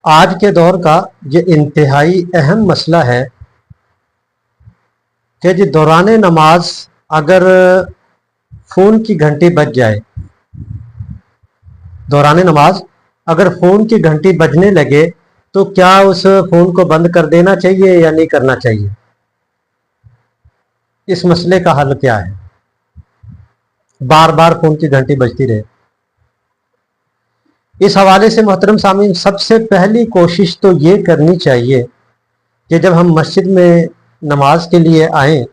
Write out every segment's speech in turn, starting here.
آج کے دور کا یہ انتہائی اہم مسئلہ ہے کہ جی دوران نماز اگر فون کی گھنٹی بج جائے، دوران نماز اگر فون کی گھنٹی بجنے لگے تو کیا اس فون کو بند کر دینا چاہیے یا نہیں کرنا چاہیے؟ اس مسئلے کا حل کیا ہے؟ بار بار فون کی گھنٹی بجتی رہے۔ اس حوالے سے محترم سامعین، سب سے پہلی کوشش تو یہ کرنی چاہیے کہ جب ہم مسجد میں نماز کے لیے آئیں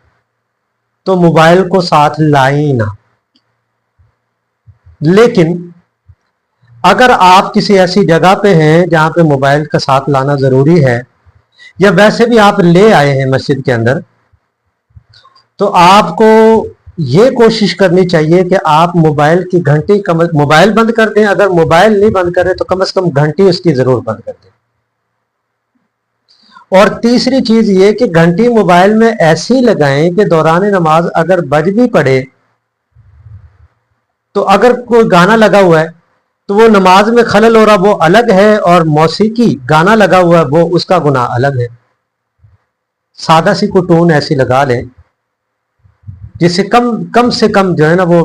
تو موبائل کو ساتھ لائیں نہ۔ لیکن اگر آپ کسی ایسی جگہ پہ ہیں جہاں پہ موبائل کا ساتھ لانا ضروری ہے، یا ویسے بھی آپ لے آئے ہیں مسجد کے اندر، تو آپ کو یہ کوشش کرنی چاہیے کہ آپ موبائل کی گھنٹی موبائل بند کر دیں۔ اگر موبائل نہیں بند کرے تو کم از کم گھنٹی اس کی ضرور بند کر دیں۔ اور تیسری چیز یہ کہ گھنٹی موبائل میں ایسی لگائیں کہ دوران نماز اگر بج بھی پڑے تو اگر کوئی گانا لگا ہوا ہے تو وہ نماز میں خلل ہو رہا وہ الگ ہے، اور موسیقی گانا لگا ہوا ہے وہ اس کا گناہ الگ ہے۔ سادہ سی کو ٹون ایسی لگا لیں جس سے کم سے کم جو ہے نا وہ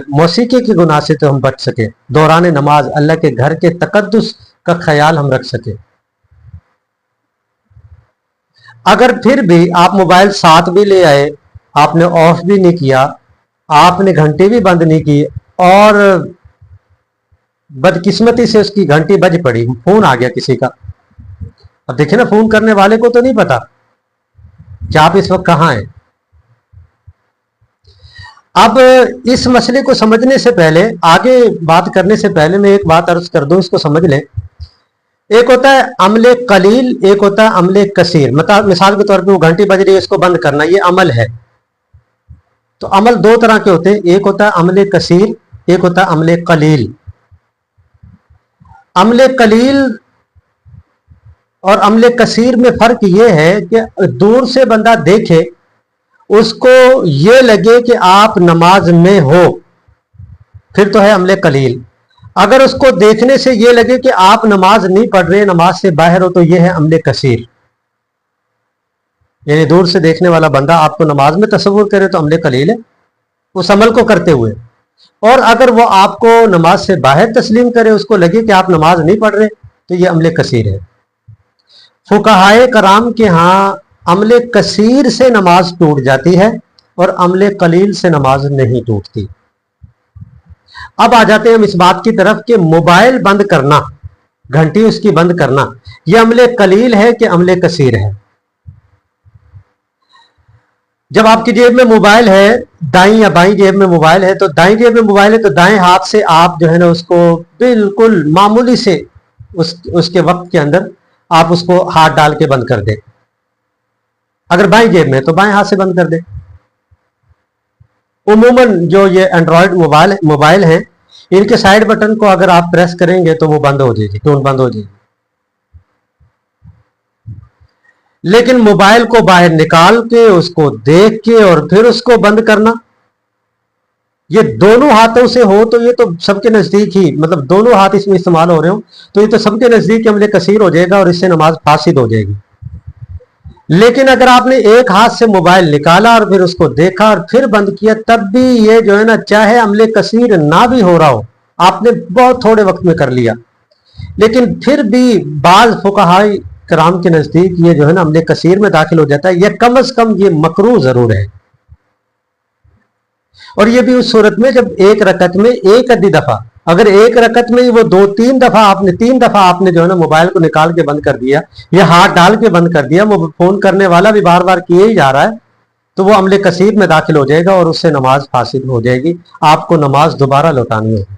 موسیقی کے گناہ سے تو ہم بچ سکیں، دوران نماز اللہ کے گھر کے تقدس کا خیال ہم رکھ سکیں۔ اگر پھر بھی آپ موبائل ساتھ بھی لے آئے، آپ نے آف بھی نہیں کیا، آپ نے گھنٹی بھی بند نہیں کی، اور بدقسمتی سے اس کی گھنٹی بج پڑی، فون آ گیا کسی کا، اب دیکھیں نا فون کرنے والے کو تو نہیں پتا کہ آپ اس وقت کہاں ہیں۔ اب اس مسئلے کو سمجھنے سے پہلے، آگے بات کرنے سے پہلے میں ایک بات عرض کر دوں، اس کو سمجھ لیں۔ ایک ہوتا ہے عمل قلیل، ایک ہوتا ہے عمل کثیر۔ مثال کے طور پہ وہ گھنٹی بج رہی ہے، اس کو بند کرنا، یہ عمل ہے۔ تو عمل دو طرح کے ہوتے ہیں، ایک ہوتا ہے عمل کثیر، ایک ہوتا ہے عمل قلیل۔ عمل قلیل اور عمل کثیر میں فرق یہ ہے کہ دور سے بندہ دیکھے، اس کو یہ لگے کہ آپ نماز میں ہو، پھر تو ہے عمل قلیل۔ اگر اس کو دیکھنے سے یہ لگے کہ آپ نماز نہیں پڑھ رہے، نماز سے باہر ہو، تو یہ ہے عمل کثیر۔ یعنی دور سے دیکھنے والا بندہ آپ کو نماز میں تصور کرے تو عمل قلیل ہے اس عمل کو کرتے ہوئے، اور اگر وہ آپ کو نماز سے باہر تسلیم کرے، اس کو لگے کہ آپ نماز نہیں پڑھ رہے، تو یہ عمل کثیر ہے۔ فقہائے کرام کے ہاں عمل کثیر سے نماز ٹوٹ جاتی ہے اور عمل قلیل سے نماز نہیں ٹوٹتی۔ اب آ جاتے ہیں ہم اس بات کی طرف کہ موبائل بند کرنا، گھنٹی اس کی بند کرنا، یہ عمل قلیل ہے کہ عمل کثیر ہے؟ جب آپ کی جیب میں موبائل ہے، دائیں یا بائیں جیب میں موبائل ہے، تو دائیں جیب میں موبائل ہے تو دائیں ہاتھ سے آپ جو ہے نا اس کو بالکل معمولی سے اس کے وقت کے اندر آپ اس کو ہاتھ ڈال کے بند کر دیں۔ اگر بائیں جیب میں تو بائیں ہاتھ سے بند کر دیں۔ عموماً جو یہ اینڈرائڈ موبائل ہیں، ان کے سائیڈ بٹن کو اگر آپ پریس کریں گے تو وہ بند ہو جائے گی، ٹون بند ہو جائے گی۔ لیکن موبائل کو باہر نکال کے، اس کو دیکھ کے اور پھر اس کو بند کرنا، یہ دونوں ہاتھوں سے ہو تو یہ تو سب کے نزدیک ہی، مطلب دونوں ہاتھ اس میں استعمال ہو رہے ہوں تو یہ تو سب کے نزدیک عمل کثیر ہو جائے گا اور اس سے نماز فاسد ہو جائے گی۔ لیکن اگر آپ نے ایک ہاتھ سے موبائل نکالا اور پھر اس کو دیکھا اور پھر بند کیا، تب بھی یہ جو ہے نا چاہے عمل کثیر نہ بھی ہو رہا ہو، آپ نے بہت تھوڑے وقت میں کر لیا، لیکن پھر بھی بعض فقہاء کرام کے نزدیک یہ جو ہے نا عمل کثیر میں داخل ہو جاتا ہے، یہ کم از کم یہ مکروہ ضرور ہے۔ اور یہ بھی اس صورت میں جب ایک رکعت میں ایک ادھی دفعہ، اگر ایک رکعت میں وہ تین دفعہ آپ نے جو ہے نا موبائل کو نکال کے بند کر دیا یا ہاتھ ڈال کے بند کر دیا، وہ فون کرنے والا بھی بار بار کیے ہی جا رہا ہے، تو وہ عمل کثیر میں داخل ہو جائے گا اور اس سے نماز فاسد ہو جائے گی، آپ کو نماز دوبارہ لوٹانی ہوگی۔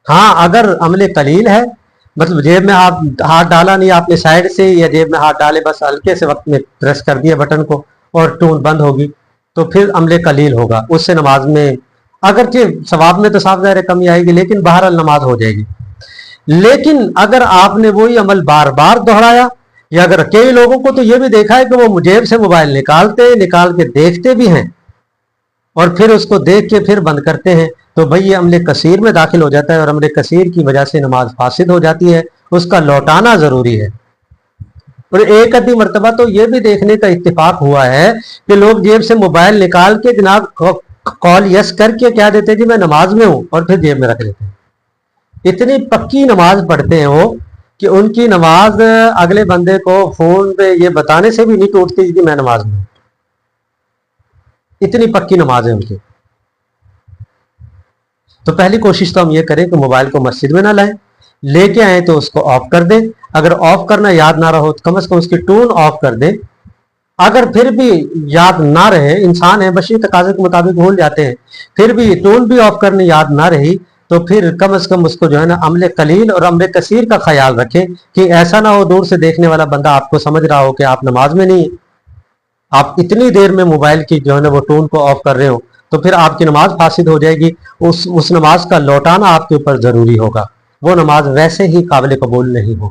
ہاں اگر عمل قلیل ہے، مطلب جیب میں آپ ہاتھ ڈالا نہیں، آپ نے سائڈ سے یا جیب میں ہاتھ ڈالے، بس ہلکے سے وقت میں پریس کر دیا بٹن کو اور ٹون بند ہوگی، تو پھر عمل قلیل ہوگا، اس سے نماز میں اگرچہ ثواب میں تو صاف ظاہر کمی آئے گی، لیکن بہرحال نماز ہو جائے گی۔ لیکن اگر آپ نے وہی عمل بار بار دہرایا، یا اگر کئی لوگوں کو تو یہ بھی دیکھا ہے کہ وہ جیب سے موبائل نکال کے دیکھتے بھی ہیں اور پھر اس کو دیکھ کے پھر بند کرتے ہیں، تو بھئی یہ عمل کثیر میں داخل ہو جاتا ہے، اور عمل کثیر کی وجہ سے نماز فاسد ہو جاتی ہے، اس کا لوٹانا ضروری ہے۔ اور ایک ادھی مرتبہ تو یہ بھی دیکھنے کا اتفاق ہوا ہے کہ لوگ جیب سے موبائل نکال کے جناب کال یس کر کے کیا دیتے جی میں نماز میں ہوں، اور پھر جیب میں رکھ لیتے ہیں۔ اتنی پکی نماز پڑھتے ہیں وہ کہ ان کی نماز اگلے بندے کو فون پہ یہ بتانے سے بھی نہیں ٹوٹتی کہ میں نماز میں ہوں، اتنی پکی نماز ہے ان کی۔ تو پہلی کوشش تو ہم یہ کریں کہ موبائل کو مسجد میں نہ لائیں، لے کے آئیں تو اس کو آف کر دیں، اگر آف کرنا یاد نہ رہو تو کم از کم اس کی ٹون آف کر دیں، اگر پھر بھی یاد نہ رہے، انسان ہے بشری تقاضے کے مطابق بھول جاتے ہیں، پھر بھی ٹون بھی آف کرنے یاد نہ رہی تو پھر کم از کم اس کو جو ہے نا عمل قلیل اور عمل کثیر کا خیال رکھیں، کہ ایسا نہ ہو دور سے دیکھنے والا بندہ آپ کو سمجھ رہا ہو کہ آپ نماز میں نہیں، آپ اتنی دیر میں موبائل کی جو ہے نا وہ ٹون کو آف کر رہے ہو، تو پھر آپ کی نماز فاسد ہو جائے گی، اس نماز کا لوٹانا آپ کے اوپر ضروری ہوگا، وہ نماز ویسے ہی قابل قبول نہیں ہوگی۔